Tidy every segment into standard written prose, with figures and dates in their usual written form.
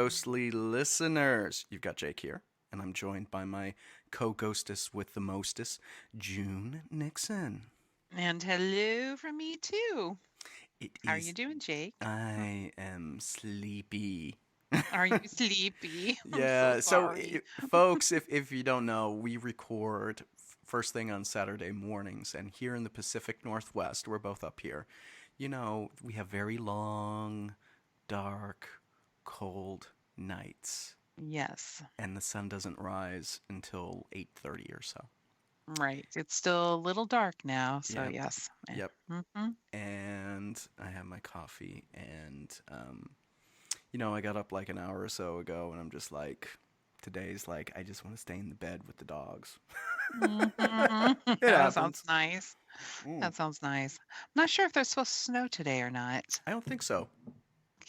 ghostly listeners. You've got Jake here, and I'm joined by my co-ghostess with the mostest, June Nixon. And hello from me too. It How are you is. doing, Jake? I am sleepy. Are you sleepy? I'm so Yeah. So, sorry. folks, if you don't know, we record first thing on Saturday mornings, and here in the Pacific Northwest, we're both up here. We have very long, dark, cold nights, Yes, and the sun doesn't rise until 8:30 or so. right. It's still a little dark now, so Yep. yes. Yep. Mm-hmm. And I have my coffee, and I got up like an hour or so ago, and I'm just like, today's like, I just want to stay in the bed with the dogs. Mm-hmm. It That sounds happens. nice. Mm. That sounds nice. I'm not sure if there's supposed to snow today or not. I don't think so.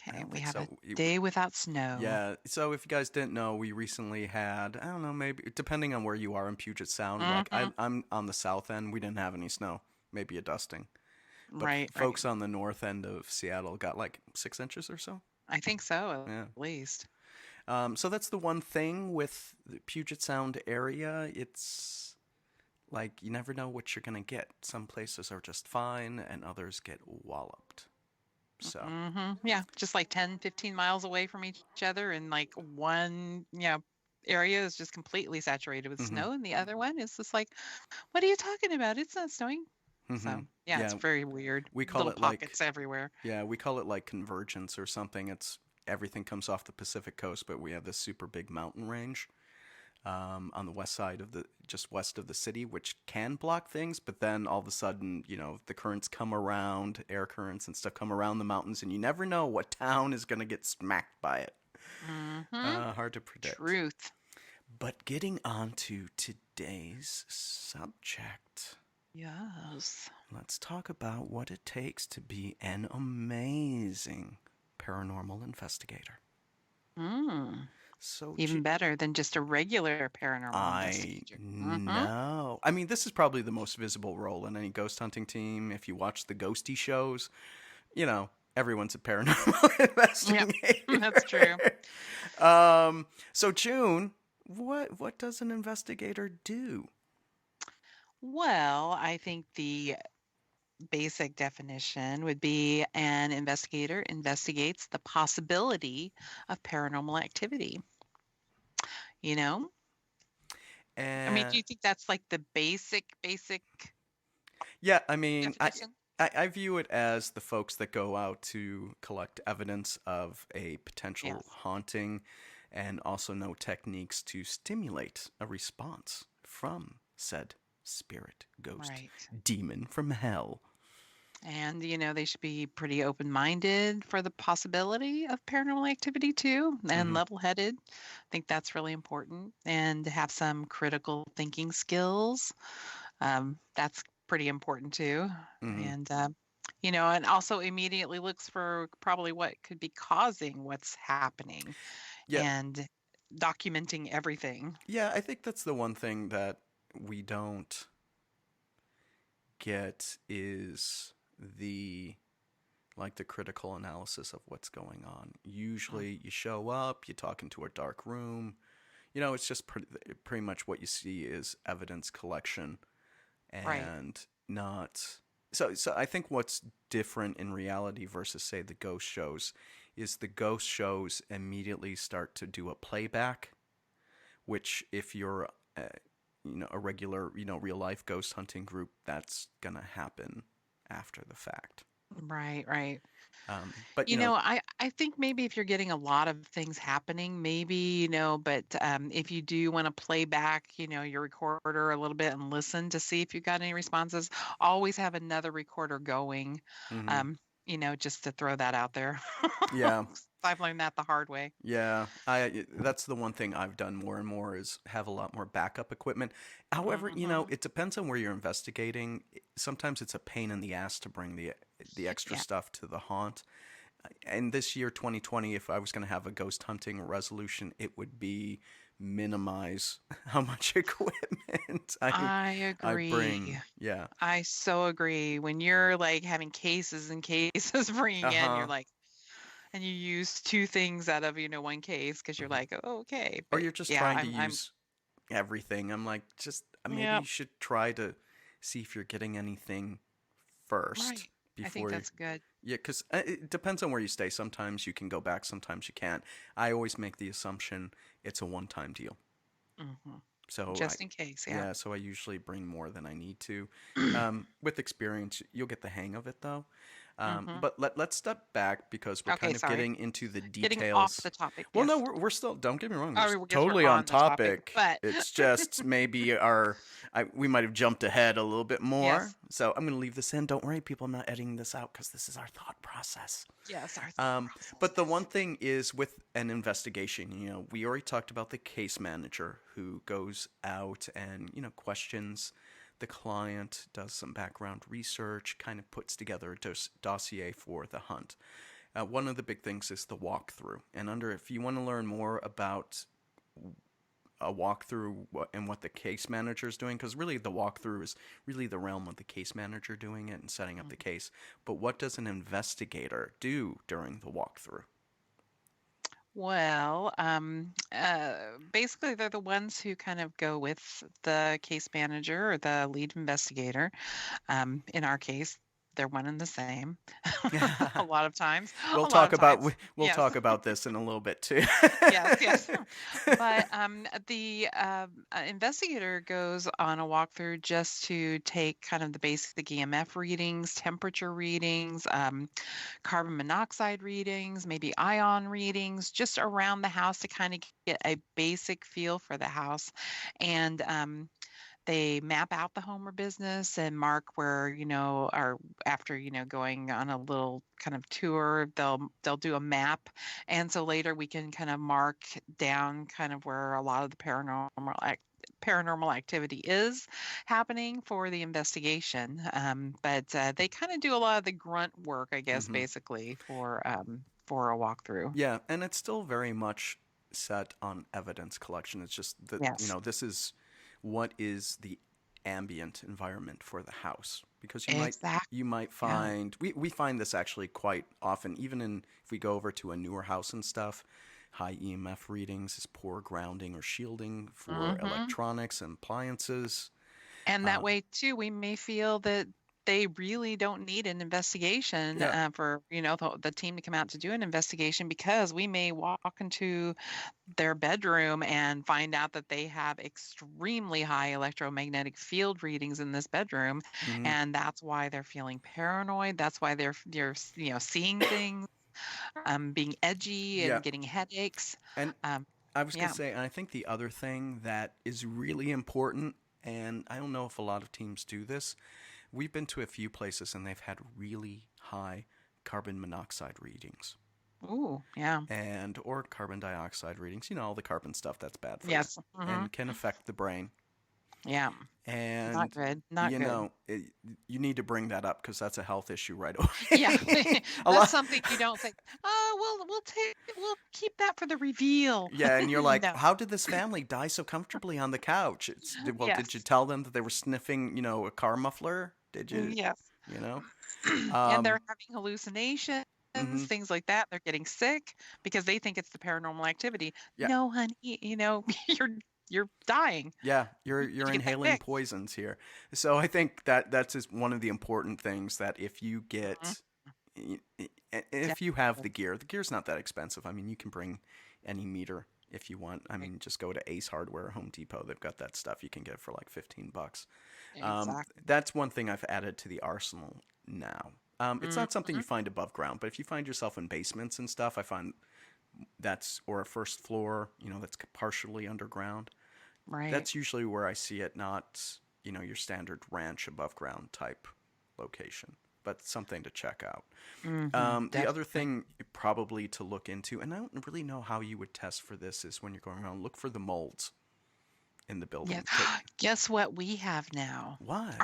I Okay, don't we think have a so. day without snow. Yeah. So if you guys didn't know, we recently had, I don't know, maybe depending on where you are in Puget Sound. Like Mm-hmm. I'm on the south end. We didn't have any snow. Maybe a dusting. But Right, right. folks on the north end of Seattle got like 6 inches or so. I think so, Yeah. at least. So that's the one thing with the Puget Sound area. It's like you never know what you're gonna get. Some places are just fine, and others get walloped. So, Yeah, just like 10, 15 miles away from each other, and like one, area is just completely saturated with hmm snow, and the other one is just like, what are you talking about? It's not snowing. hmm So, yeah, it's yeah, very weird. we call Little it like pockets everywhere. convergence or something. It's everything comes off the Pacific coast, but we have this super big mountain range on the west side of just west of the city, which can block things. But then all of a sudden, the currents come around, air currents and stuff come around the mountains, and you never know what town is going to get smacked by it. Mm-hmm. Hard to predict. Truth. But getting on to today's subject, Yes. let's talk about what it takes to be an amazing paranormal investigator. Mm. So, Even better than just a regular paranormal I investigator. Mm-hmm. know. I mean, this is probably the most visible role in any ghost hunting team. If you watch the ghosty shows, everyone's a paranormal Yep, investigator. that's true. So June, what does an investigator do? Well, I think the basic definition would be an investigator investigates the possibility of paranormal activity. You know, I mean, do And you think that's like the basic yeah, I mean, definition? I view it as the folks that go out to collect evidence of a potential Yes. haunting and also know techniques to stimulate a response from said spirit, ghost, Right. demon from hell. And, they should be pretty open-minded for the possibility of paranormal activity too, and hmm level-headed. I think that's really important. And to have some critical thinking skills. That's pretty important too. hmm And, and also immediately looks for probably what could be causing what's happening Yeah, and documenting everything. yeah, I think that's the one thing that we don't get is the critical analysis of what's going on. Mm. Usually you show up, you talk into a dark room. It's just pretty much what you see is evidence collection Right. and not. So I think what's different in reality versus say the ghost shows is the ghost shows immediately start to do a playback, which if you're a regular real life ghost hunting group, that's gonna happen after the fact. Right, right. But I think maybe if you're getting a lot of things happening, maybe, but if you do want to play back, your recorder a little bit and listen to see if you got any responses, always have another recorder going, hmm um, just to throw that out there. yeah. I've learned that the hard way. Yeah, I that's the one thing I've done more and more is have a lot more backup equipment. However, Hmm. it depends on where you're investigating. Sometimes it's a pain in the ass to bring the extra Yeah. stuff to the haunt. And this year 2020, if I was going to have a ghost hunting resolution, it would be minimize how much equipment I I agree. bring. Yeah. I so agree. When you're like having cases and cases bringing in, you're Uh-huh. like, and you use two things out of, one case because you're Mhm. like, oh, okay. Or But you're just yeah, trying to I'm, use everything. I'm like, just maybe yeah, you should try to see if you're getting anything first right. I think before. that's good. Yeah, because it depends on where you stay. Sometimes you can go back, sometimes you can't. I always make the assumption it's a one-time deal. Hmm. So Just in case. Yeah. yeah, so I usually bring more than I need to. With experience, you'll get the hang of it though. Hmm. But let's step back because we're Okay. kind of Sorry. getting into the Getting off details. the topic. Well, no, Yes. we're still. Don't get me wrong. We're Oh, I guess we're totally on on the topic, topic. but It's just maybe we might have jumped ahead a little bit more. yes. So I'm going to leave this in. Don't worry, people. I'm not editing this out because this is our thought process. Yes. Our thought Um, process. but the Yes. one thing is with an investigation, we already talked about the case manager who goes out and, questions the client, does some background research, kind of puts together a dossier for the hunt. One of the big things is the walkthrough. And if you want to learn more about a walkthrough and what the case manager is doing, because really the walkthrough is really the realm of the case manager doing it and setting up the Mhm. case. But what does an investigator do during the walkthrough? Well, basically, they're the ones who kind of go with the case manager or the lead investigator. In our case, they're one and the same. A lot of times, we'll a lot talk of about times, we'll yes. talk about this in a little bit too. Yes, yes. But the investigator goes on a walkthrough just to take kind of the basic EMF readings, temperature readings, carbon monoxide readings, maybe ion readings, just around the house to kind of get a basic feel for the house. And they map out the home or business and mark where, or after, going on a little kind of tour, they'll do a map. And so later we can kind of mark down kind of where a lot of the paranormal activity is happening for the investigation. But they kind of do a lot of the grunt work, I guess, hmm basically for a walkthrough. Yeah, and it's still very much set on evidence collection. It's just that Yes, this is what is the ambient environment for the house because exactly. you might Yeah. find we find this actually quite often even in if we go over to a newer house and stuff. High EMF readings is poor grounding or shielding for Hmm. electronics and appliances. And that Uh, way too, we may feel that they really don't need an investigation yeah, for, the team to come out to do an investigation because we may walk into their bedroom and find out that they have extremely high electromagnetic field readings in this bedroom, hmm and that's why they're feeling paranoid. That's why they're seeing things, being edgy yeah, and getting headaches. and Um, I was going yeah. to say, and I think the other thing that is really important, and I don't know if a lot of teams do this, we've been to a few places and they've had really high carbon monoxide readings Ooh, yeah. and or carbon dioxide readings, all the carbon stuff that's bad for you Yes. Hmm. and can affect the brain. Yeah. Not And good. Not good. you need to bring that up because that's a health issue right away. Yeah, a that's lot, something you don't think, "Oh, we'll keep that for the reveal." yeah, and you're like, No. how did this family die so comfortably on the couch? Well, did you Yes. tell them that they were sniffing, a car muffler? Did you, Yes. you know? And they're Um, having hallucinations, hmm things like that. They're getting sick because they think it's the paranormal activity. Yeah, No, honey, you're you're dying. yeah, you're You need you're to get that inhaling fixed. poisons here. So I think that's just one of the important things that if you Mhm. get if you have the gear's not that expensive. I mean, you can bring any meter if you want. I Definitely. mean, just go to Ace Hardware, Home Depot. They've got that stuff you can get for like $15. Exactly. That's one thing I've added to the arsenal now. It's not something you Mhm. find above ground, but if you find yourself in basements and stuff, I find that's or a first floor, that's partially underground. Right. That's usually where I see it, not, your standard ranch above ground type location, but something to check out. The other Definitely. thing probably to look into, and I don't really know how you would test for this, is when you're going around, look for the molds in the Yes. building. Guess what we have now? What?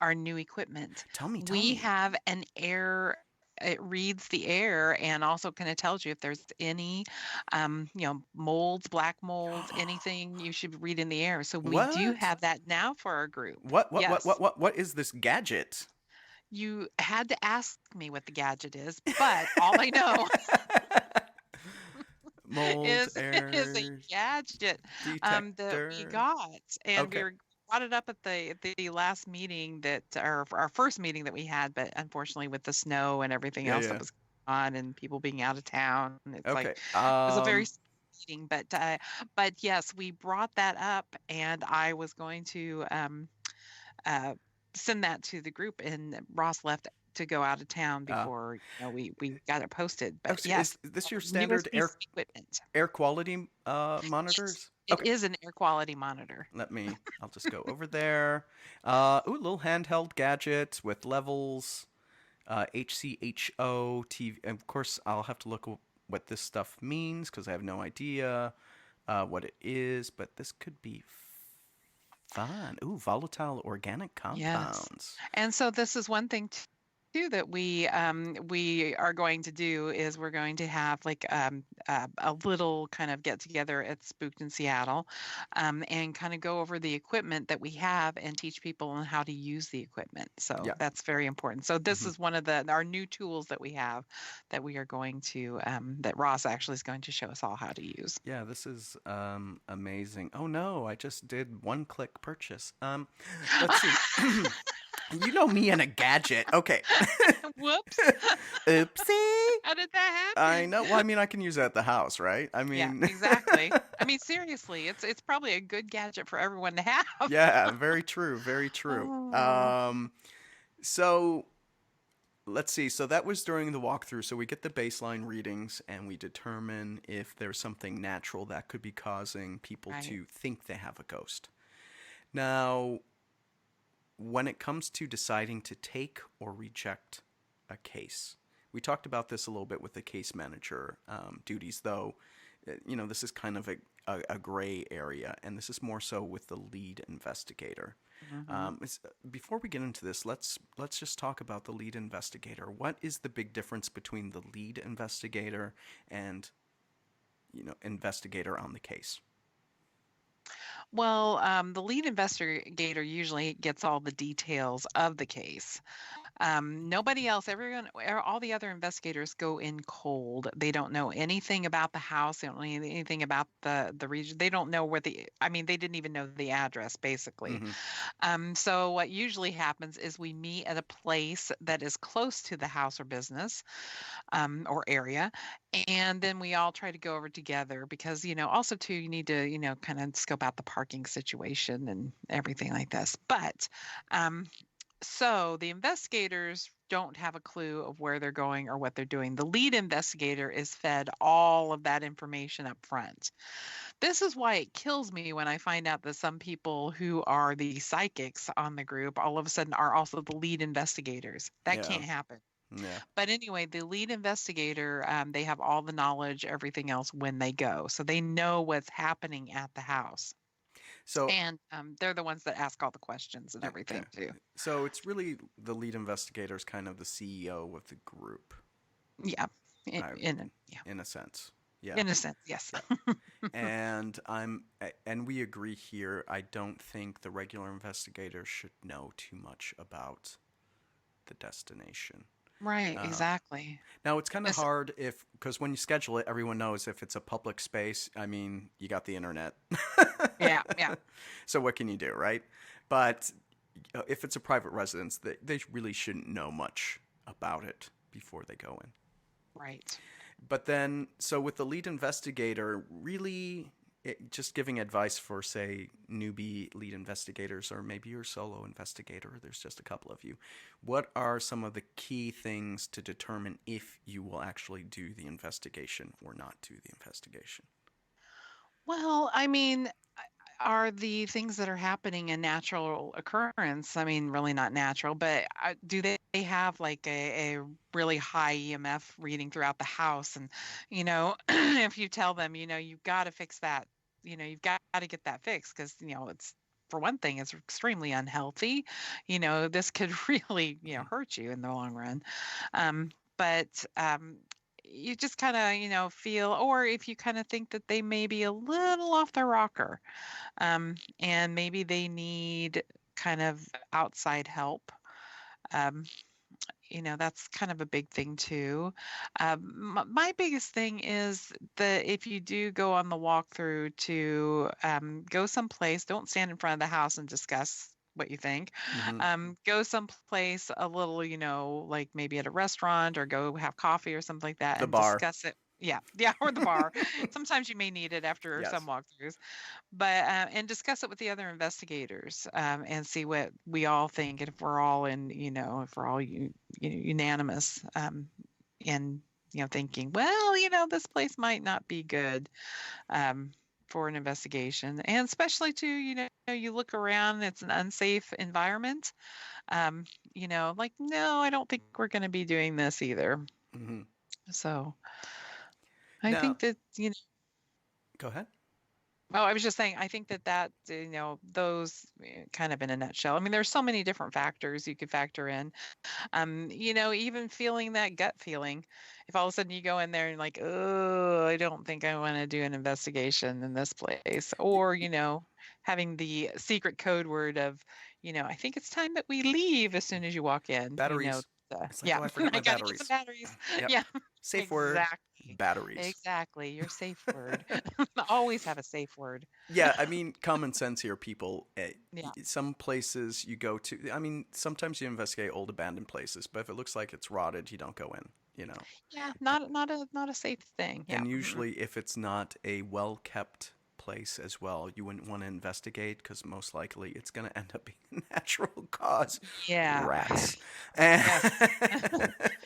Our new equipment. Tell We me. have an air, it reads the air and also kind of tells you if there's any molds, black molds, anything you should read in the air. So we do What? have that now for our group. Yes. What is this gadget? You had to ask me what the gadget is, but all I know Mold is a air gadget that we detector. got, and we Okay. brought it up at the last meeting that our first meeting that we had, but unfortunately with the snow and everything Yeah, else that yeah. was going on and people being out of town, it's like Okay. it was a very sad meeting. But yes, we brought that up, and I was going to uh, send that to the group, and Ross left to go out of town uh, before we got it posted. But okay, yes, is this your standard USB equipment. air quality Yes, monitors? it Okay. is an air quality monitor. I'll just go over there. Ooh, little handheld gadget with levels, HCHO, TV. And of course, I'll have to look what this stuff means because I have no idea what it is, but this could be fun. Ooh, volatile organic Yes. compounds. And so this is one thing too that we are going to do is we're going to have like a little kind of get together at Spooked in Seattle, and kind of go over the equipment that we have and teach people on how to use the equipment. So Yeah. that's very important. So this Hmm. is one of the our new tools that we have that we are going to that Ross actually is going to show us all how to use. Yeah, this is amazing. Oh no, I just did one click purchase. Let's see. You know me and a gadget. Okay. Whoops. Oopsie. How did that I happen? know. Well, I mean, I can use it at the house, right? I Yeah, mean, exactly. I mean, seriously, it's probably a good gadget for everyone to have. yeah, very true. Very true. Oh, So let's see. So that was during the walkthrough. So we get the baseline readings and we determine if there's something natural that could be causing people right. to think they have a ghost. Now, when it comes to deciding to take or reject a case, we talked about this a little bit with the case manager duties, though. This is kind of a gray area, and this is more so with the lead investigator. Hmm. Before we get into this, let's just talk about the lead investigator. What is the big difference between the lead investigator and investigator on the case? Well, the lead investigator usually gets all the details of the case. Nobody else, all the other investigators go in cold. They don't know anything about the house. They don't know anything about the region. They don't know I mean, they didn't even know the address, basically. Mm-hmm. So what usually happens is we meet at a place that is close to the house or business, or area, and then we all try to go over together because, also too, you need to, kind of scope out the parking situation and everything like this. But um, so the investigators don't have a clue of where they're going or what they're doing. The lead investigator is fed all of that information up front. This is why it kills me when I find out that some people who are the psychics on the group all of a sudden are also the lead investigators. That Yeah. can't happen. Yeah. But anyway, the lead investigator, they have all the knowledge, everything else when they go. So they know what's happening at the house. So And they're the ones that ask all the questions and okay. everything too. So it's really the lead investigator is kind of the CEO of the group, Yeah. In, I, in yeah. in a sense. Yeah. In a sense, yes. Yeah. And we agree here. I don't think the regular investigator should know too much about the destination. Right, Uh, exactly. Now it's kind of Yes. hard because when you schedule it, everyone knows if it's a public space. I mean, you got the internet. Yeah, yeah, So what can you do, right? But if it's a private residence, they really shouldn't know much about it before they go in. right. But then, so with the lead investigator, really just giving advice for, say, newbie lead investigators, or maybe you're a solo investigator, there's just a couple of you. What are some of the key things to determine if you will actually do the investigation or not do the investigation? Well, I mean, are the things that are happening a natural occurrence? I mean, really not natural, but do they have like a really high EMF reading throughout the house? And, if you tell them, you've got to fix that, you've got to get that fixed because, it's, for one thing, it's extremely unhealthy. This could really, hurt you in the long run. But you just kind of, feel, or if you kind of think that they may be a little off their rocker, and maybe they need kind of outside help. Um, that's kind of a big thing too. My biggest thing is that if you do go on the walkthrough to go someplace, don't stand in front of the house and discuss what you think. Hmm. Go someplace a little, like maybe at a restaurant or go have coffee or something like that The and bar. discuss it. Yeah, yeah, or the bar. Sometimes you may need it after some Yes. walkthroughs, but and discuss it with the other investigators, and see what we all think, and if we're all if we're all unanimous, in thinking, well, this place might not be good, um, for an investigation, and especially too, you look around, it's an unsafe environment, um, like, no, I don't think we're going to be doing this either. Hmm. So I Now, think that, go ahead. oh, I was just saying, I think that those, kind of in a nutshell. I mean, there's so many different factors you could factor in. Even feeling that gut feeling. If all of a sudden you go in there and like, oh, I don't think I want to do an investigation in this place, or having the secret code word of, I think it's time that we leave as soon as you walk in. Batteries. It's like, Yeah, oh, I forgot I my got to get some batteries. batteries. Yep. Yeah, Safe word, exactly. batteries. Exactly. Your safe word. Always have a safe word. Yeah, I mean, common sense here, people. Yeah. Some places you go to, I mean, sometimes you investigate old abandoned places, but if it looks like it's rotted, you don't go in, you know. Yeah, A- not a safe thing. Yeah. And Mm-mm. usually, if it's not a well kept place as well, you wouldn't want to investigate because most likely it's going to end up being a natural cause Yeah. rats. And Yes.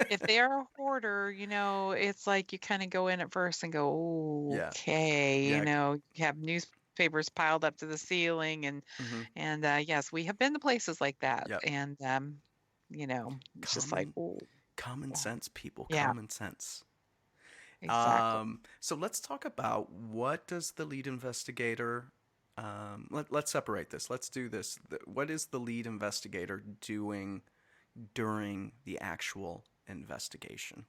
If they're a hoarder, it's like you kind of go in at first and go, "Oh, yeah, okay," yeah. you have newspapers piled up to the ceiling, Hmm. and yes, we have been to places like that, Yep. and it's just like, Common, oh, common sense, people, yeah, common sense. exactly. So let's talk about what does the lead investigator. Let's separate this. Let's do this. What is the lead investigator doing during the actual investigation?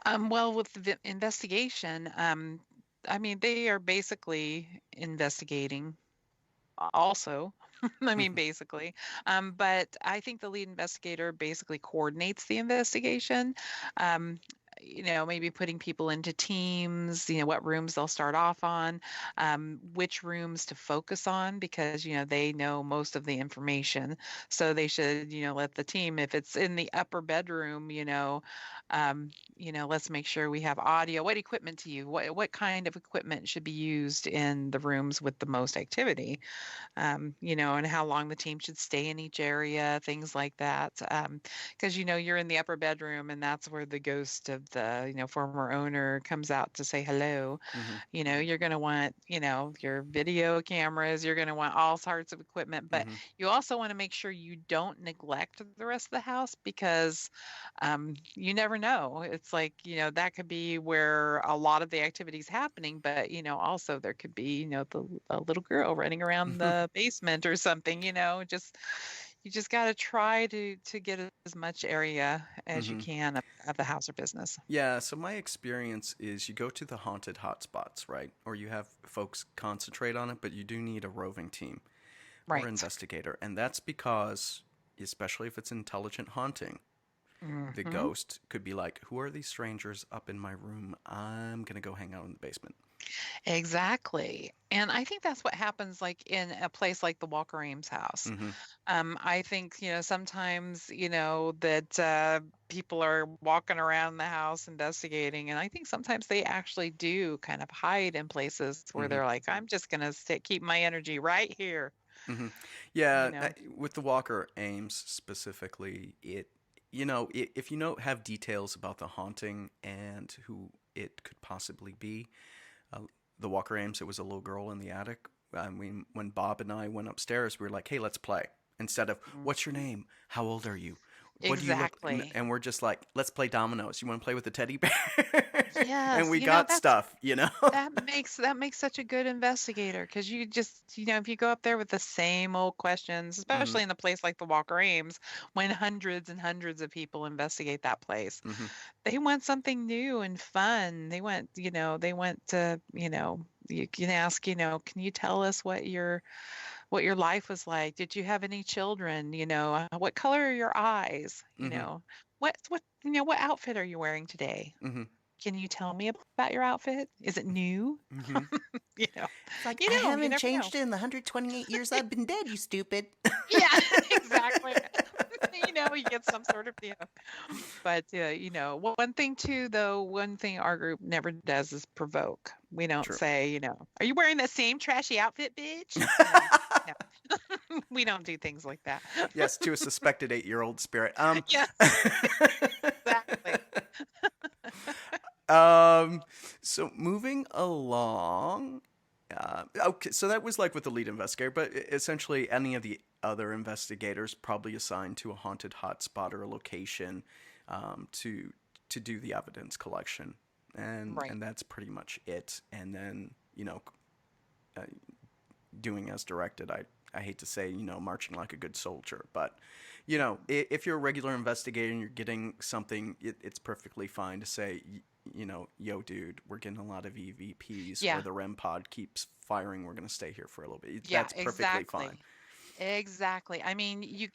Well, with the investigation, I mean, they are basically investigating also. I mean, Hmm. basically. But I think the lead investigator basically coordinates the investigation. Um, maybe putting people into teams, what rooms they'll start off on, which rooms to focus on, because, they know most of the information. So they should, let the team, if it's in the upper bedroom, let's make sure we have audio. What equipment to use? What kind of equipment should be used in the rooms with the most activity? And how long the team should stay in each area, things like that. Because, you're in the upper bedroom and that's where the ghost of the, former owner comes out to say hello. Hmm. You're going to want, your video cameras, you're going to want all sorts of equipment, but Hmm. you also want to make sure you don't neglect the rest of the house, because you never know. It's like, that could be where a lot of the activity is happening, but, also there could be, a little girl running around the basement or something, just, you just got to try to get as much area as you Hmm. can of the house or business. Yeah, so my experience is you go to the haunted hotspots, right? Or you have folks concentrate on it, but you do need a roving team or Right. investigator. And that's because, especially if it's intelligent haunting, the Hmm. ghost could be like, who are these strangers up in my room? I'm going to go hang out in the basement. Exactly. And I think that's what happens like in a place like the Walker Ames house. Hmm. I think, sometimes, that people are walking around the house investigating. And I think sometimes they actually do kind of hide in places where Hmm. they're like, I'm just going to keep my energy right here, Hmm. you Yeah, know. with the Walker Ames specifically, if you know have details about the haunting and who it could possibly be, uh, the Walker Ames, it was a little girl in the attic. I mean, when Bob and I went upstairs, we were like, "Hey, let's play." Instead of "What's your Mhm. name? How old are you? What do you look?" Exactly. And we're just like, "Let's play dominoes. You want to play with the teddy bear?" And Yes, we got that's stuff, you know. that makes such a good investigator, because you just, if you go up there with the same old questions, Hmm. especially in a place like the Walker Ames, when hundreds and hundreds of people investigate that place, Hmm. they want something new and fun. They want to, you can ask, can you tell us what your life was like. Did you have any children? What color are your eyes? Mm-hmm. What outfit are you wearing today? Mm-hmm. Can you tell me about your outfit? Is it new? Mm-hmm. You know, It's like, I you haven't never know. changed it in the 128 years I've been dead, you stupid. Yeah, exactly. You get some sort of, but one thing too, though, one thing our group never does is provoke. We don't True. say, are you wearing that same trashy outfit, bitch? No, no, we don't do things like that. Yes, to a suspected 8-year-old spirit. Yes, exactly. Um, so moving along, okay, so that was like with the lead investigator, but essentially any of the other investigators probably assigned to a haunted hotspot or a location to do the evidence collection, Right. and that's pretty much it. And then uh, doing as directed. I hate to say marching like a good soldier, but if you're a regular investigator and you're getting something, it's perfectly fine to say yo, dude, we're getting a lot of EVPs, or Yeah. the REM pod keeps firing. We're gonna stay here for a little bit. Yeah, That's perfectly fine. exactly. Exactly. I mean, you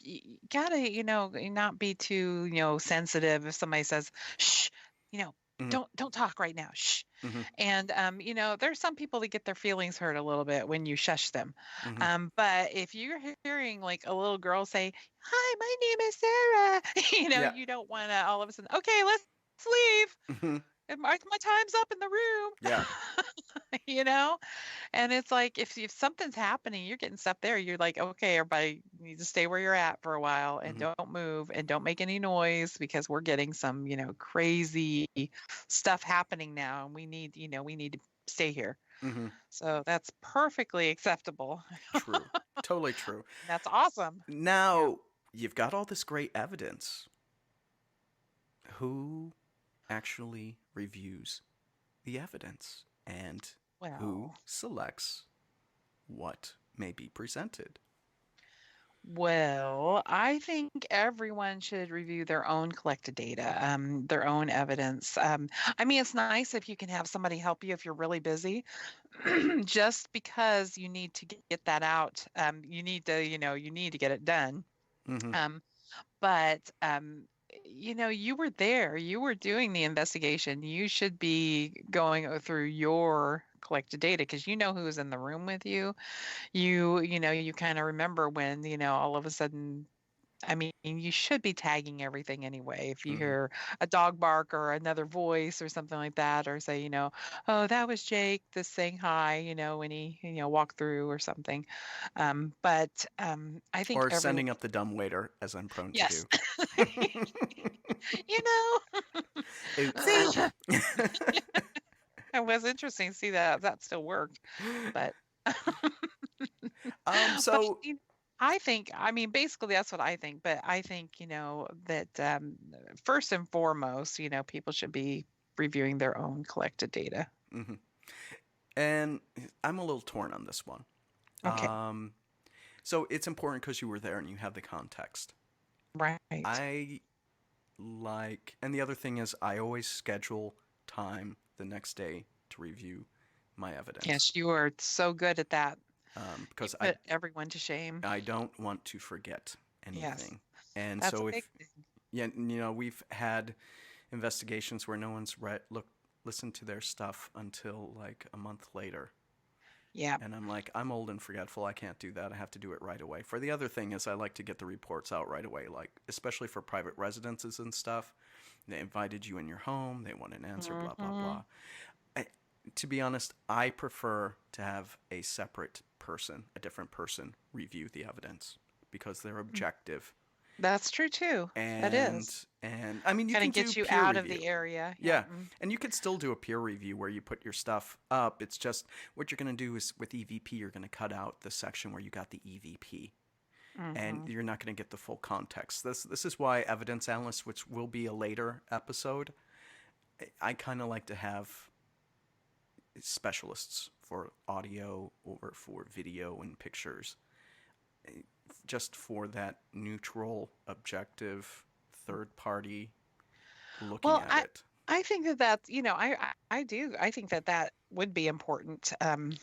gotta, not be too, sensitive if somebody says, shh, you know, Hmm. don't talk right now. Shh. Hmm. And there's some people that get their feelings hurt a little bit when you shush them. Hmm. But if you're hearing like a little girl say, "Hi, my name is Sarah," Yeah. you don't want to all of a sudden, okay, let's leave. Hmm. My time's up in the room. Yeah. you know? And it's like if something's happening, you're getting stuff there. You're like, okay, everybody needs to stay where you're at for a while and Hmm. don't move and don't make any noise because we're getting some, crazy stuff happening now, and we need to stay here. Hmm. So that's perfectly acceptable. True. Totally true. That's awesome. Yeah. Now you've got all this great evidence. Who actually reviews the evidence and who Well, selects what may be presented? Well, I think everyone should review their own collected data, their own evidence. I mean, it's nice if you can have somebody help you if you're really busy, just because you need to get that out. You need to get it done. Mm-hmm. Um, but you were there, you were doing the investigation. You should be going through your collected data because you know who was in the room with you. You kind of remember when, all of a sudden, I mean, you should be tagging everything anyway. If you Mm-hmm. hear a dog bark or another voice or something like that, or say, oh, that was Jake, this saying hi, when he, walked through or something. But I think Or everyone, sending up the dumb waiter, as I'm prone to yes, do. you know, Oopsie. it was interesting to see that still worked, but But So I think, I mean, basically that's what I think. But I think, that first and foremost, people should be reviewing their own collected data. mhm. And I'm a little torn on this one. Okay. Um, so it's important because you were there and you have the context. Right. I and the other thing is, I always schedule time the next day to review my evidence Yes, you are so good at that. You because put everyone to shame. I don't want to forget Yes, anything. And that's a so big if thing. yeah, we've had investigations where no one's listened to their stuff until like a month later. Yeah. And I'm like, I'm old and forgetful. I can't do that. I have to do it right away. For the other thing is, I like to get the reports out right away, like especially for private residences and stuff. They invited you in your home. They want an answer. Blah blah Hmm. blah. I, to be honest, I prefer to have a separate person, a different person, review the evidence because they're objective. That's true too. That And is. I mean, you Kind can of do gets you peer out of review. the area. Yeah. Yeah, and you could still do a peer review where you put your stuff up. It's just what you're going to do is with EVP, you're going to cut out the section where you got the EVP, and Mm-hmm. you're not going to get the full context. This is why evidence analysts, which will be a later episode, I kind of like to have specialists for audio or for video and pictures, just for that neutral, objective, third party looking Well, at I it. I think that that's, I do. I think that would be important. And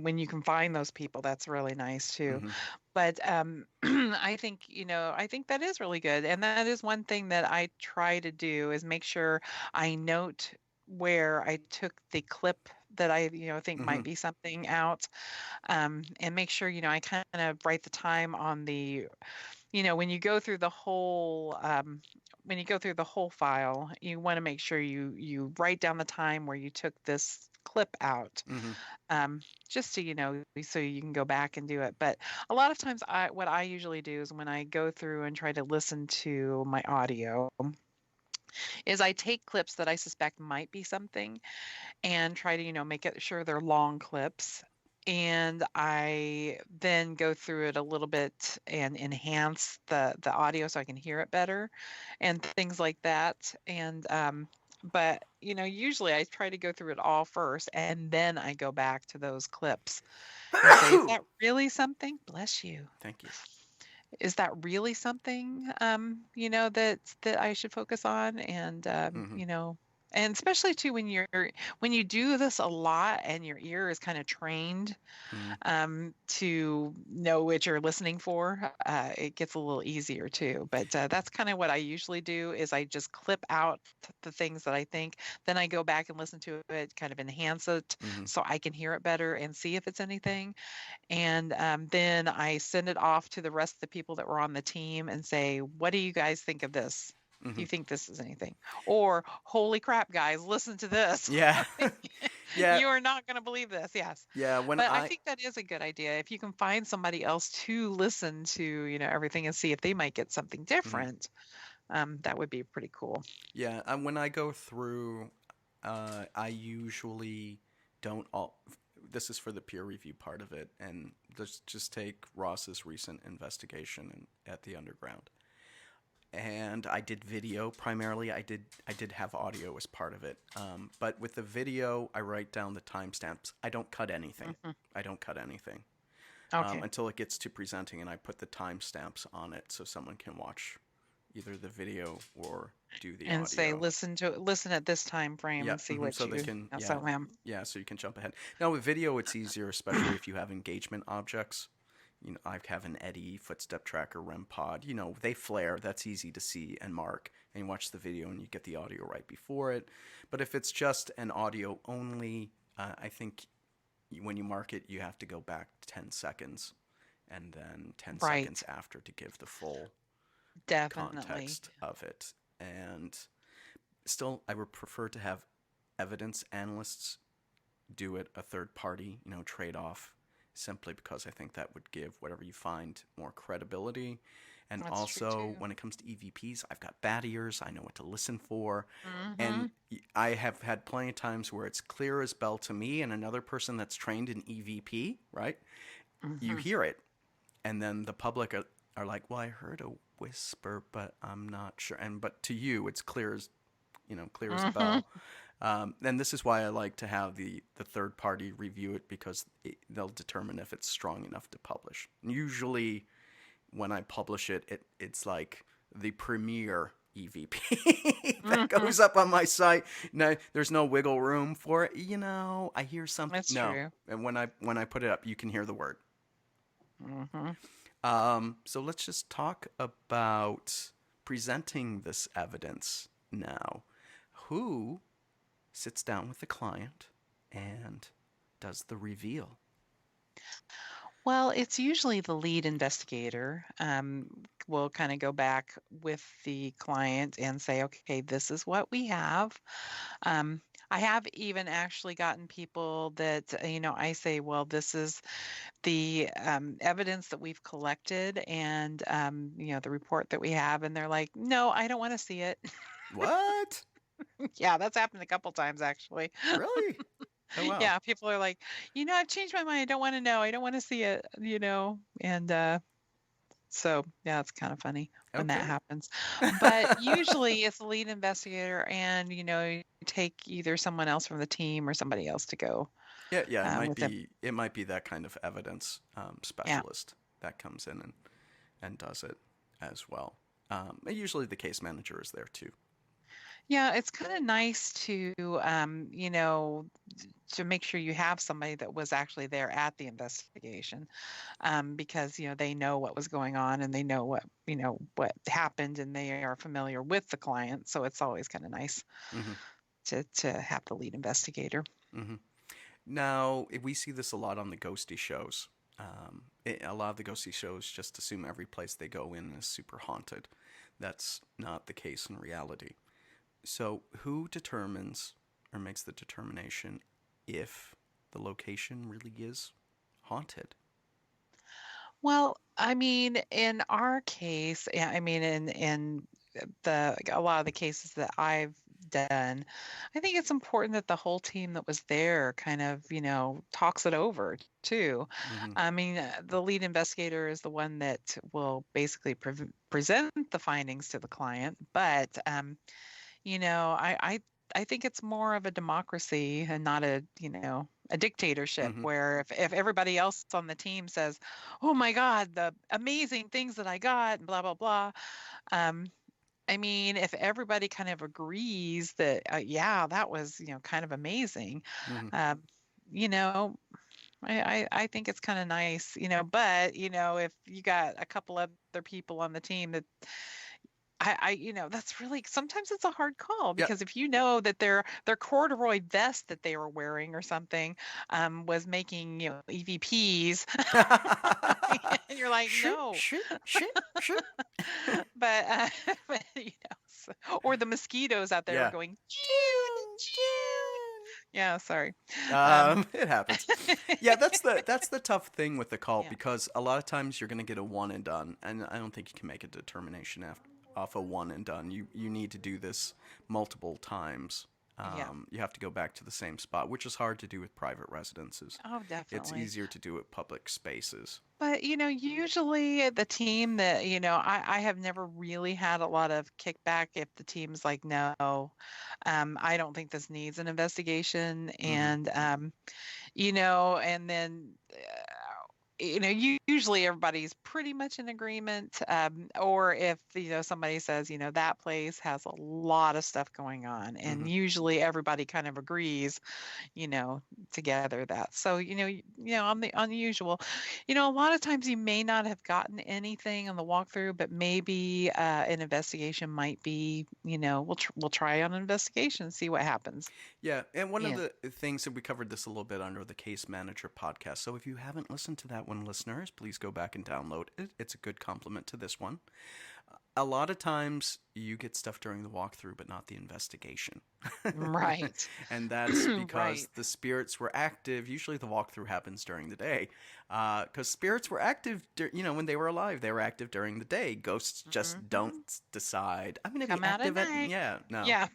when you can find those people, that's really nice too. Hmm. But I think that is really good. And that is one thing that I try to do is make sure I note where I took the clip that I, think Hmm. might be something out. And make sure, I kind of write the time on the, when you go through the whole, when you go through the whole file, you want to make sure you write down the time where you took this clip out, Hmm. um, just to, so you can go back and do it. But a lot of times, what I usually do is when I go through and try to listen to my audio, is I take clips that I suspect might be something and try to, make it sure they're long clips. And I then go through it a little bit and enhance the audio so I can hear it better and things like that. And but usually I try to go through it all first and then I go back to those clips and say, is that really something? Bless you. Thank you. Is that really something, that I should focus on? And Hmm. and especially too when you do this a lot and your ear is kind of trained Hmm. to know what you're listening for, it gets a little easier too. But that's kind of what I usually do is I just clip out the things that I think, then I go back and listen to it, kind of enhance it Hmm. so I can hear it better and see if it's anything. And then I send it off to the rest of the people that were on the team and say, what do you guys think of this? Do Hmm. you think this is anything? Or, holy crap, guys, listen to this. Yeah. Yeah. You are not going to believe this. Yes. Yeah. When But I I think that is a good idea. If you can find somebody else to listen to, everything and see if they might get something Mhm. different, that would be pretty cool. Yeah, when I go through, I usually don't all. This is for the peer review part of it, and just take Ross's recent investigation at the underground. And I did video primarily. I did have audio as part of it. But with the video, I write down the timestamps. I don't cut anything. Hmm. I don't cut anything Okay. until it gets to presenting, and I put the timestamps on it so someone can watch either the video or do the And say, audio. listen at this time frame Yeah, and see what so they you, can, yeah, so him. yeah, so you can jump ahead. Now with video, it's easier, especially if you have engagement objects. I have an Eddy, footstep tracker, REM pod. They flare. That's easy to see and mark. And you watch the video and you get the audio right before it. But if it's just an audio only, I think when you mark it, you have to go back 10 seconds and then 10 seconds Right. after to give the full Definitely. context of it. And still, I would prefer to have evidence analysts do it a third party, trade off, simply because I think that would give whatever you find more credibility. And That's true also, too. when it comes to EVPs, I've got bad ears. I know what to listen for. And Hmm. I have had plenty of times where it's clear as bell to me and another person that's trained in EVP, right? You Hmm. hear it. And then the public are like, well, I heard a whisper, but I'm not sure. But to you, it's clear as a Hmm. bell. And this is why I like to have the third party review it because they'll determine if it's strong enough to publish. Usually, when I publish it, it's like the premier EVP that Hmm. goes up on my site. No, there's no wiggle room for it. I hear something. That's No, true. and when I put it up, you can hear the word. Hmm. So let's just talk about presenting this evidence now. Who sits down with the client and does the reveal? Well, it's usually the lead investigator. Will kind of go back with the client and say, okay, this is what we have. Um, I have even actually gotten people that, I say, well, this is the evidence that we've collected and, the report that we have. And they're like, no, I don't want to see it. What? Yeah, that's happened a couple times actually. Really? Oh wow. Yeah, people are like, I've changed my mind. I don't want to know. I don't want to see it, And so, yeah, it's kind of funny when that Okay. happens. But usually it's the lead investigator and, you take either someone else from the team or somebody else to go Yeah, yeah. It might with them. be it might be that kind of evidence Yeah. specialist that comes in and does it as well. And usually the case manager is there too. Yeah, it's kind of nice to, to make sure you have somebody that was actually there at the investigation, because they know what was going on and they know what happened and they are familiar with the client. So it's always kind of nice Hmm. to have the lead investigator. Hmm. Now, we see this a lot on the ghosty shows. A lot of the ghosty shows just assume every place they go in is super haunted. That's not the case in reality. So, who determines or makes the determination if the location really is haunted? Well, I mean, in our case, yeah, I mean, in the a lot of the cases that I've done, I think it's important that the whole team that was there kind of, talks it over too. Mm-hmm. I mean, the lead investigator is the one that will basically present the findings to the client, but I think it's more of a democracy and not a dictatorship Mm-hmm. where if everybody else on the team says, "Oh my God, the amazing things that I got," and blah blah blah. Um, I mean, if everybody kind of agrees that, yeah, that was, kind of amazing, Mm-hmm. um, you know, I think it's kind of nice, but, if you got a couple other people on the team that that's really sometimes it's a hard call Yeah. because if you know that their corduroy vest that they were wearing or something was making, EVPs, and you're like, Shoot, no, shoot, shoot, shoot. but, or the mosquitoes out there were Yeah. going, June, June, June. June. Yeah, sorry. Um, It happens. Yeah, that's the tough thing with the cult yeah, because a lot of times you're gonna get a one and done, and I don't think you can make a determination off a one and done. You need to do this multiple times. yeah. You have to go back to the same spot, which is hard to do with private residences. Oh, It's definitely. easier to do with public spaces. But, usually the team that, I have never really had a lot of kickback if the team's like, no, I don't think this needs an investigation. Mm-hmm. And then, usually everybody's pretty much in agreement. Or if, somebody says, that place has a lot of stuff going on, Mm-hmm. and usually everybody kind of agrees, you know, together that. So, on the unusual, a lot of times you may not have gotten anything on the walkthrough, but maybe an investigation might be, we'll try on an investigation, see what happens. Yeah, and one of Yeah. the things that we covered this a little bit under the Case Manager podcast. So if you haven't listened to that one, listeners, please go back and download it. It's a good complement to this one. A lot of times you get stuff during the walkthrough, but not the investigation. Right. And that's because Right. the spirits were active. Usually the walkthrough happens during the day. Because spirits were active, when they were alive, they were active during the day. Ghosts just Hmm. don't decide, I'm going to be Come out at active at, night. yeah, no. Yeah.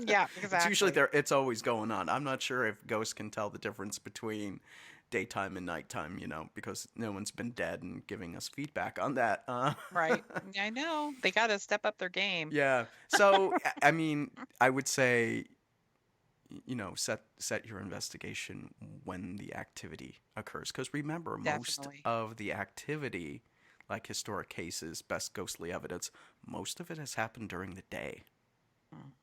Yeah, It's usually exactly. there. It's always going on. I'm not sure if ghosts can tell the difference between daytime and nighttime. Because no one's been dead and giving us feedback on that. Right. I know. They got to step up their game. Yeah. So I mean, I would say, set your investigation when the activity occurs. Because remember, most Definitely. of the activity, like historic cases, best ghostly evidence, most of it has happened during the day.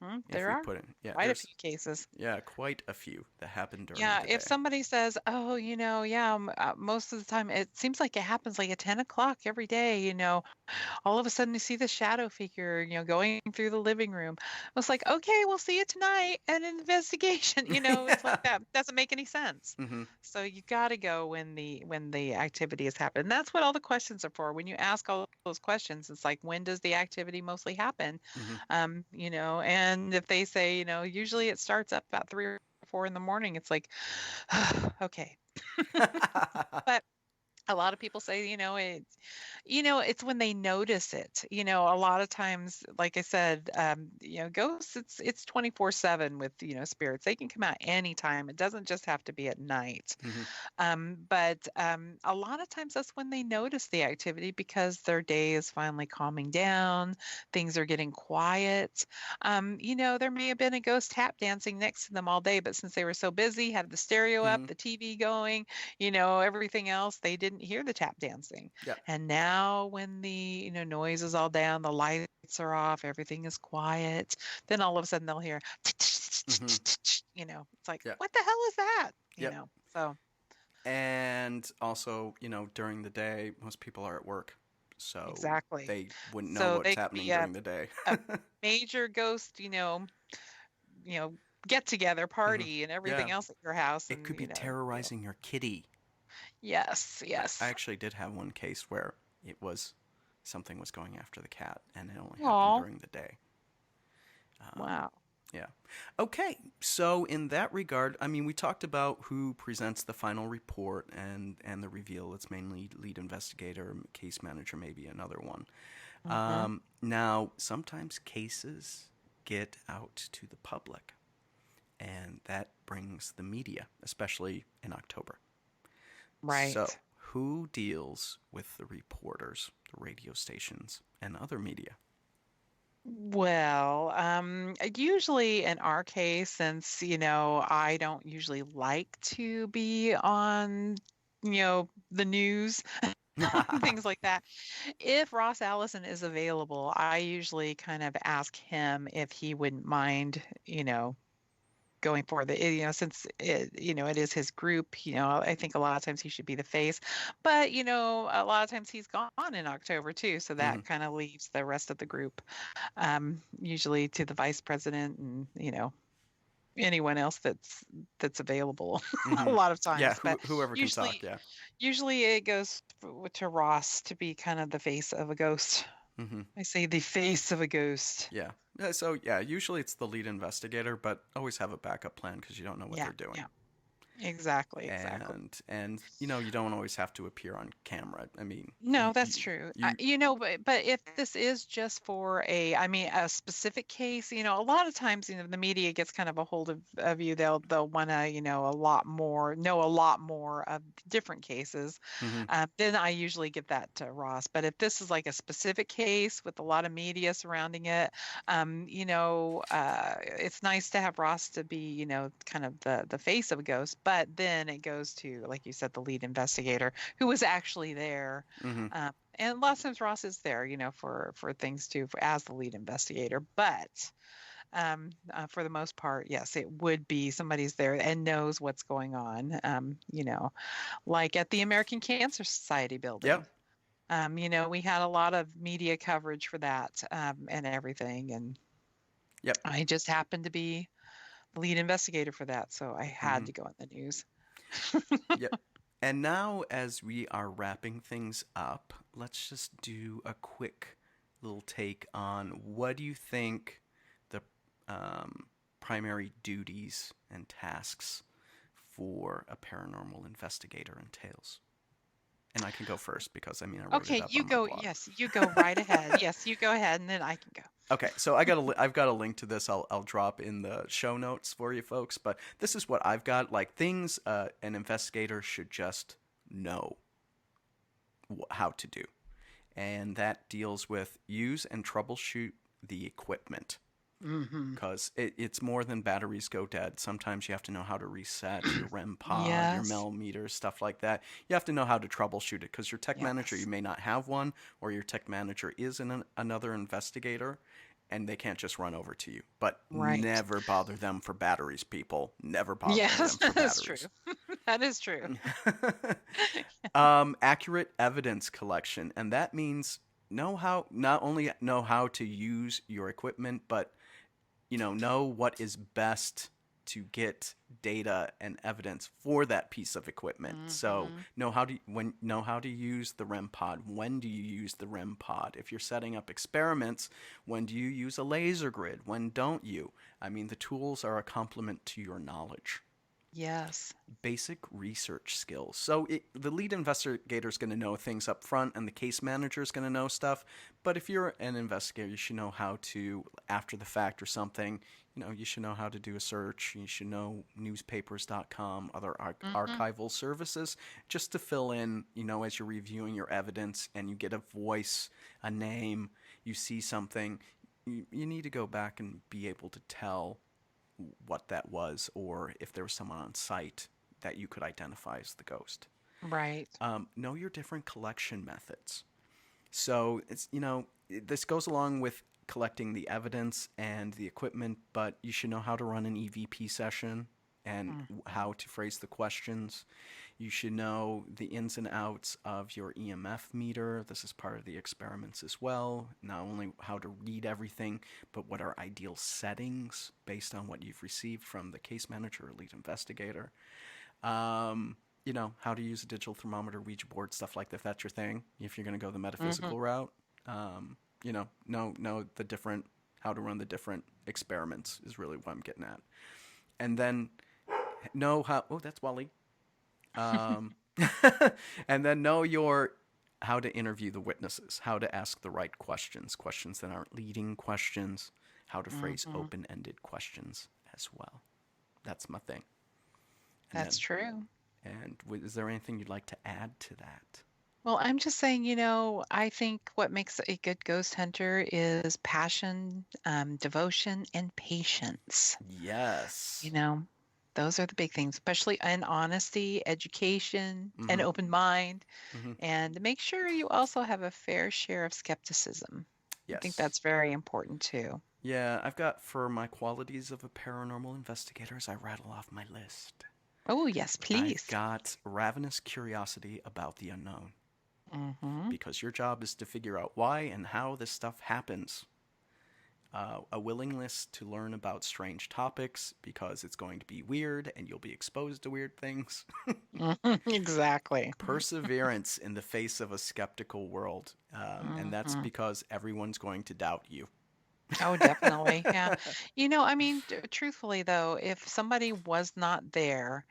If There we are put it, yeah, quite a few cases. yeah, quite a few that happen during Yeah, the if day. somebody says, "Oh, yeah, most of the time it seems like it happens like at 10 o'clock every day, all of a sudden you see the shadow figure, going through the living room." I was like, "Okay, we'll see you tonight at an investigation." It's like that doesn't make any sense. Hmm. So you got to go when the activity has happened. And that's what all the questions are for. When you ask all those questions, it's like, when does the activity mostly happen? Hmm. And if they say, usually it starts up about 3 or 4 in the morning, it's like, okay. But a lot of people say, it's when they notice it. A lot of times, like I said, ghosts, it's 24/7 with, spirits. They can come out anytime. It doesn't just have to be at night. Hmm. But a lot of times that's when they notice the activity because their day is finally calming down. Things are getting quiet. There may have been a ghost tap dancing next to them all day, but since they were so busy, had the stereo up, Hmm. the TV going, everything else, they didn't hear the tap dancing. Yeah. And now when the, noise is all down, the lights lights are off, everything is quiet. Then all of a sudden they'll hear, Hmm. it's like, Yeah. what the hell is that? Yep. So And also, during the day, most people are at work, so exactly. they wouldn't know So what's they could happening be during the day. a major ghost, you know, get together Hmm. party and Yeah. everything else at your house, It and could be terrorizing your kitty. yes, I yes. actually did have one case where it was something was going after the cat, and it only happened Oh, during the day. Um, wow. yeah. Okay. So in that regard, I mean, we talked about who presents the final report and the reveal. It's mainly lead investigator, case manager, maybe another one. Hmm. Now, sometimes cases get out to the public, and that brings the media, especially in October. So, Right. who deals with the reporters, the radio stations, and other media? Well, usually in our case, since, I don't usually like to be on, the news, things like that. If Ross Allison is available, I usually kind of ask him if he wouldn't mind, going for since it is his group, I think a lot of times he should be the face. But, a lot of times he's gone in October too, so Hmm. that kind of leaves the rest of the group, usually to the vice president and, anyone else that's available a Hmm. lot of Yeah, times. But whoever can talk. usually Yeah. usually it goes to Ross to be kind of the face of a ghost. Hmm. I say the face of a ghost. Yeah. So yeah, usually it's the lead investigator, but always have a backup plan because you don't know what Yeah, they're doing. yeah. Exactly, exactly. And you don't always have to appear on camera. I mean, No, that's true. you But if this is just for I mean, a specific case, a lot of times, the media gets kind of a hold of you. They'll want to, know a lot more of different cases. hmm. Then I usually give that to Ross. But if this is like a specific case with a lot of media surrounding it, it's nice to have Ross to be, kind of the face of a ghost. But then it goes to, like you said, the lead investigator who was actually there. Hmm. And a lot of times Ross is there, for things too, as the lead investigator. But for the most part, yes, it would be somebody's there and knows what's going on. Like at the American Cancer Society building. Yep. We had a lot of media coverage for that, and everything. And Yep. I just happened to be the lead investigator for that, so I had Hmm. to go in the news. Yep. And now, as we are wrapping things up, let's just do a quick little take on what do you think the primary duties and tasks for a paranormal investigator entails? And I can go first because I mean I wrote it Okay, up you on my go. blog. Yes, you go right ahead. Yes, you go ahead, and then I can go. Okay, so I've got a link to this. I'll drop in the show notes for you folks. But this is what I've got. Like things an investigator should just know how to do, and that deals with use and troubleshoot the equipment. Hmm. Because it's more than batteries go dead. Sometimes you have to know how to reset your REM pod, your Yes, millimeters, stuff like that. You have to know how to troubleshoot it because your tech manager, you yes, may not have one, or your tech manager is another investigator, and they can't just run over to you. But right. never bother them for batteries, people. Never bother Yes, them for that's true. batteries. That is true. Accurate evidence collection, and that means not only know how to use your equipment, but know what is best to get data and evidence for that piece of equipment. So Hmm. know how to use the REM pod. When do you use the REM pod? If you're setting up experiments, when do you use a laser grid? When don't you? I mean, the tools are a complement to your knowledge. Yes. Basic research skills. So the lead investigator is going to know things up front, and the case manager is going to know stuff. But if you're an investigator, you should know how to, after the fact or something, you should know how to do a search. You should know newspapers.com, other Hmm. archival services, just to fill in, as you're reviewing your evidence and you get a voice, a name, you see something, you need to go back and be able to tell what that was, or if there was someone on site that you could identify as the ghost. Right. Know your different collection methods. So it's this goes along with collecting the evidence and the equipment, but you should know how to run an EVP session and Mhm. how to phrase the questions. You should know the ins and outs of your EMF meter. This is part of the experiments as well. Not only how to read everything, but what are ideal settings based on what you've received from the case manager or lead investigator. Um, how to use a digital thermometer, Ouija board, stuff like that, if that's your thing. If you're going to go the Mhm. metaphysical route, know the different, how to run the different experiments is really what I'm getting at. And then know how, oh, that's Wally. Um, and then know how to interview the witnesses, how to ask the right questions, questions that aren't leading questions, how to phrase Mhm. open-ended questions as well. That's my thing. And That's then, true. is there anything you'd like to add to that? Well, I'm just saying, I think what makes a good ghost hunter is passion, devotion, and patience. You Yes. know, those are the big things, especially in honesty, education, an Mm-hmm. open mind, Mm-hmm. and make sure you also have a fair share of skepticism. I think Yes. that's very important too. Yeah, I've got for my qualities of a paranormal investigator, as I rattle off my list. Oh, yes, I've please. got ravenous curiosity about the unknown, Mm-hmm. because your job is to figure out why and how this stuff happens. A willingness to learn about strange topics because it's going to be weird and you'll be exposed to weird things. Exactly. Perseverance in the face of a skeptical world. And that's Mm-hmm. because everyone's going to doubt you. Oh, definitely. Yeah. I mean, truthfully though, if somebody was not there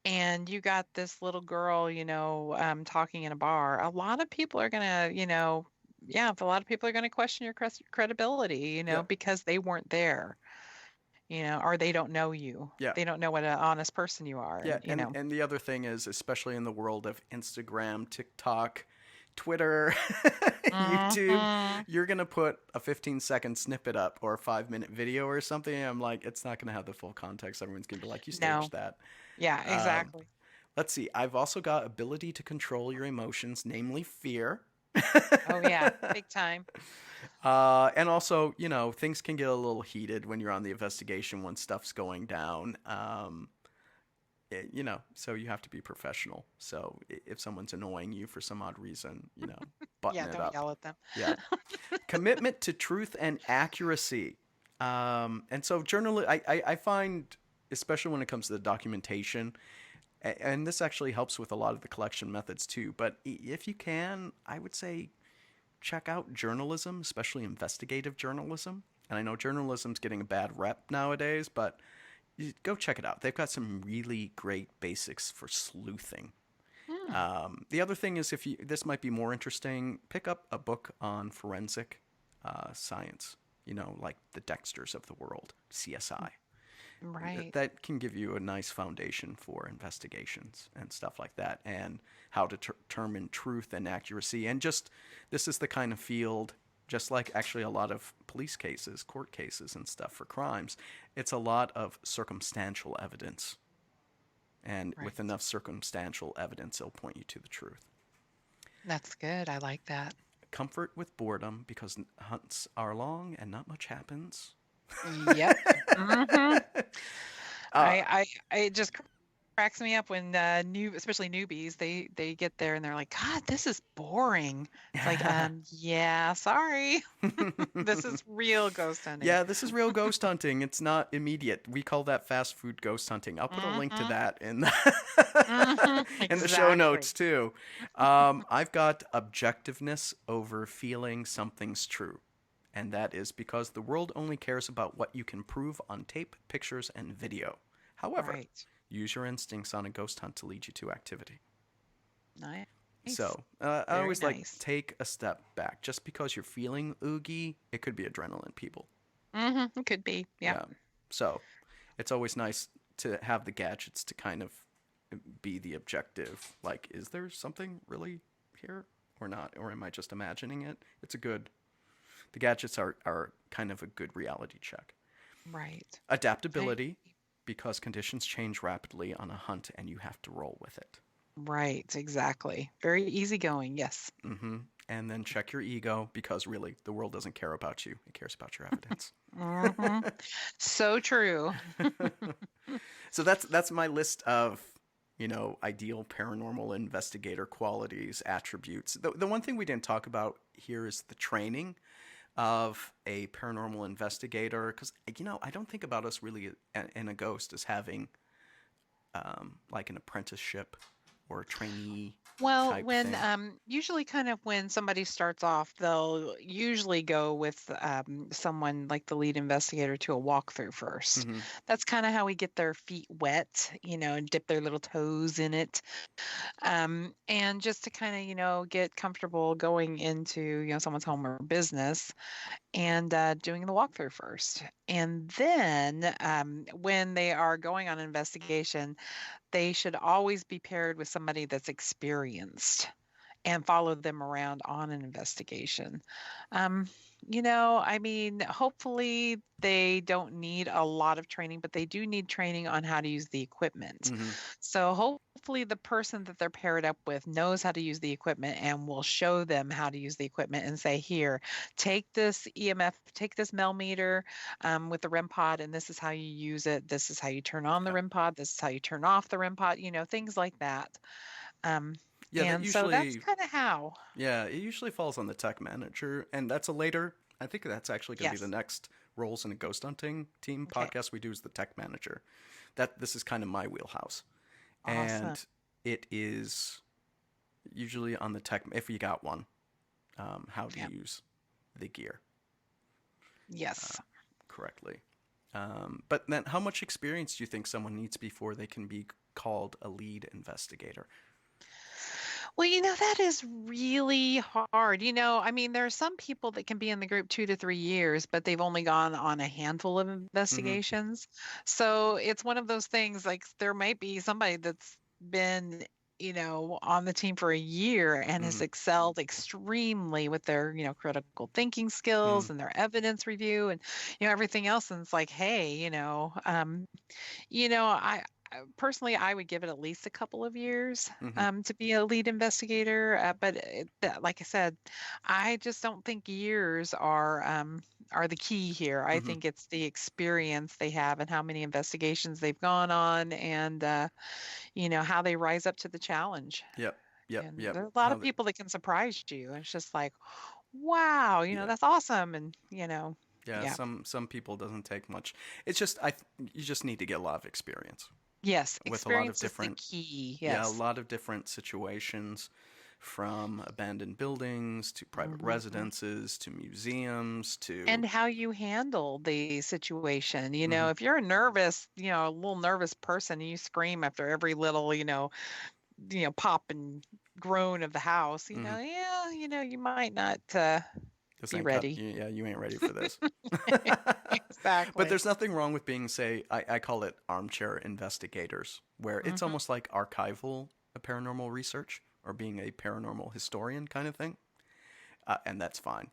and you got this little girl, talking in a bar, a lot of people are gonna, yeah, a lot of people are gonna question your credibility, Yeah, because they weren't there, or they don't know you. yeah. They don't know what an honest person you are, Yeah, and and the other thing is, especially in the world of Instagram, TikTok, Twitter, YouTube, hmm you're gonna put a 15-second snippet up or a 5-minute video or something. I'm like, it's not gonna have the full context. Everyone's gonna be like, you staged No. that. Yeah, Um, exactly. let's see. I've also got ability to control your emotions, namely fear. Oh yeah, big time. And also, things can get a little heated when you're on the investigation when stuff's going down. So you have to be professional. So if someone's annoying you for some odd reason, button Yeah, it don't up. yell at them. Yeah. Commitment to truth and accuracy. And so I find, especially when it comes to the documentation, and this actually helps with a lot of the collection methods too. But if you can, I would say check out journalism, especially investigative journalism. And I know journalism's getting a bad rep nowadays, but go check it out. They've got some really great basics for sleuthing. Hmm. The other thing is, if you this might be more interesting, pick up a book on forensic science. Like the Dexters of the world, CSI. Right. That can give you a nice foundation for investigations and stuff like that, and how to determine truth and accuracy. And just this is the kind of field, just like actually a lot of police cases, court cases, and stuff for crimes. It's a lot of circumstantial evidence, and with Right. enough circumstantial evidence, it'll point you to the truth. That's good. I like that. Comfort with boredom because hunts are long and not much happens. Yep. hmm uh, it just cracks me up when especially newbies, they get there and they're like, God, this is boring. It's like, yeah, sorry. This is real ghost hunting. Yeah, this is real ghost hunting. It's not immediate. We call that fast food ghost hunting. I'll put a link to hmm that in in the show Exactly. notes too. I've got objectiveness over feeling something's true. And that is because the world only cares about what you can prove on tape, pictures, and video. However, Right. use your instincts on a ghost hunt to lead you to activity. Nice. So, I Very always like nice. take a step back. Just because you're feeling oogie, it could be adrenaline, people. It could be. Yeah. Yeah. So, it's always nice to have the gadgets to kind of be the objective. Like, is there something really here or not? Or am I just imagining it? The gadgets are kind of a good reality check. Right. I Adaptability, because conditions change rapidly on a hunt and you have to roll with it. Right, exactly. Very easygoing. Yes. Mm-hmm. and then check your ego because really the world doesn't care about you. It cares about your evidence. Hmm. So true. So that's my list of, ideal paranormal investigator qualities, attributes. The one thing we didn't talk about here is the training of a paranormal investigator, because I don't think about us really in a ghost as having like an apprenticeship or a trainee Well, type when thing. usually kind of when somebody starts off, they'll usually go with someone like the lead investigator to a walkthrough first. Hmm. That's kind of how we get their feet wet, and dip their little toes in it. And just to kind of, get comfortable going into, someone's home or business and doing the walkthrough first. And then when they are going on an investigation, they should always be paired with somebody that's experienced and follow them around on an investigation. Um, I mean, hopefully they don't need a lot of training, but they do need training on how to use the equipment. Hmm. So hopefully the person that they're paired up with knows how to use the equipment and will show them how to use the equipment and say, here, take this EMF, take this millimeter with the REM pod, and this is how you use it. This is how you turn on the Yeah. REM pod. This is how you turn off the REM pod, things like that. Um, Yeah, that and so that's usually kind of how. Yeah, it usually falls on the tech manager, and that's a later. I think that's actually going to be the Yes. next roles in a ghost hunting team Okay. podcast we do is the tech manager. That this is kind of my wheelhouse, Awesome. and it is usually on the tech if you got one, how to Yeah. use the gear Yes. correctly. But then, how much experience do you think someone needs before they can be called a lead investigator? Well, that is really hard. I mean, there are some people that can be in the group 2 to 3 years, but they've only gone on a handful of Mm-hmm. investigations. So it's one of those things like there might be somebody that's been, on the team for a year and Mm-hmm. has excelled extremely with their, critical thinking Mm-hmm. skills and their evidence review and, everything else. And it's like, hey, personally, I would give it at least a couple of years Mm-hmm. to be a lead investigator. But like I said, I just don't think years are the key here. I Mm-hmm. think it's the experience they have and how many investigations they've gone on, and how they rise up to the challenge. Yep. Yep. And Yep. there's a lot How of the people that can surprise you. It's just like, wow, Yeah. that's awesome, and Yeah, yeah, some people doesn't take much. It's just you just need to get a lot of experience yes, with a lot of experience is the different key. yeah, a Yes. lot of different situations from abandoned buildings to private Mhm. residences to museums to And how you handle the situation. mhm If you're a nervous, a little nervous person, and you scream after every little, pop and groan of the house, mhm yeah, you might not this be ain't cut ready. yeah, you ain't ready for this. But Exactly. there's nothing wrong with being say I call it armchair investigators where it's Hmm. almost like archival paranormal research or being a paranormal historian kind of thing. And that's fine.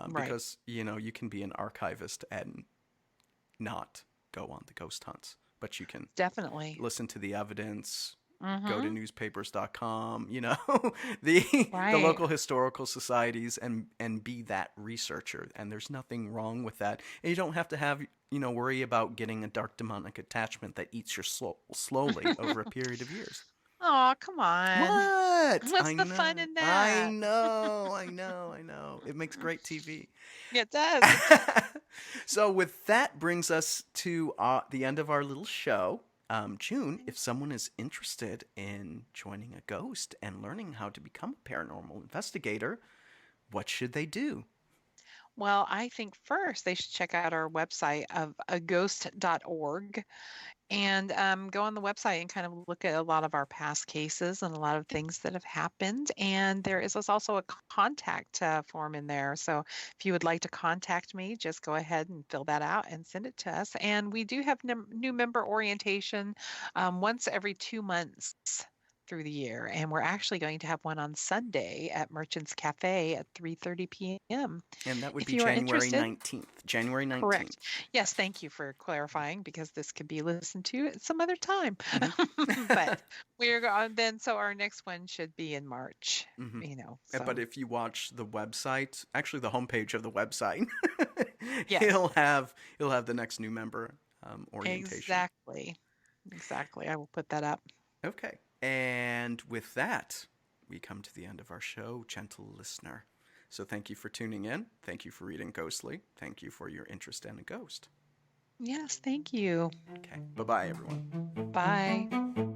Right. Because you can be an archivist and not go on the ghost hunts, but you can Definitely. listen to the evidence, go to Hmm. newspapers.com, the Right. local historical societies and be that researcher. And there's nothing wrong with that. And you don't have to have worry about getting a dark demonic attachment that eats your soul slowly over a period of years. Oh, come on. What? What's I the fun know. in I that? know. I know. I know. It makes great TV. It does. So, with that brings us to the end of our little show. June, if someone is interested in joining a ghost and learning how to become a paranormal investigator, what should they do? Well, I think first they should check out our website of aghost.org and go on the website and kind of look at a lot of our past cases and a lot of things that have happened. And there is also a contact form in there. So if you would like to contact me, just go ahead and fill that out and send it to us. And we do have new member orientation once every 2 months. through the year, and we're actually going to have one on Sunday at Merchants Cafe at 3:30 p.m. And that would If be you are January interested. 19th. January Correct. 19th. Yes, thank you for clarifying because this could be listened to at some other time. Hmm. But we're going then, so our next one should be in March, Hmm. But so if you watch the website, actually the homepage of the website, yes, he'll have the next new member orientation. exactly. Exactly. I will put that up. Okay. And with that, we come to the end of our show, gentle listener. So thank you for tuning in. Thank you for reading Ghostly. Thank you for your interest in a ghost. Yes, thank you. Okay. Bye bye, everyone. Bye.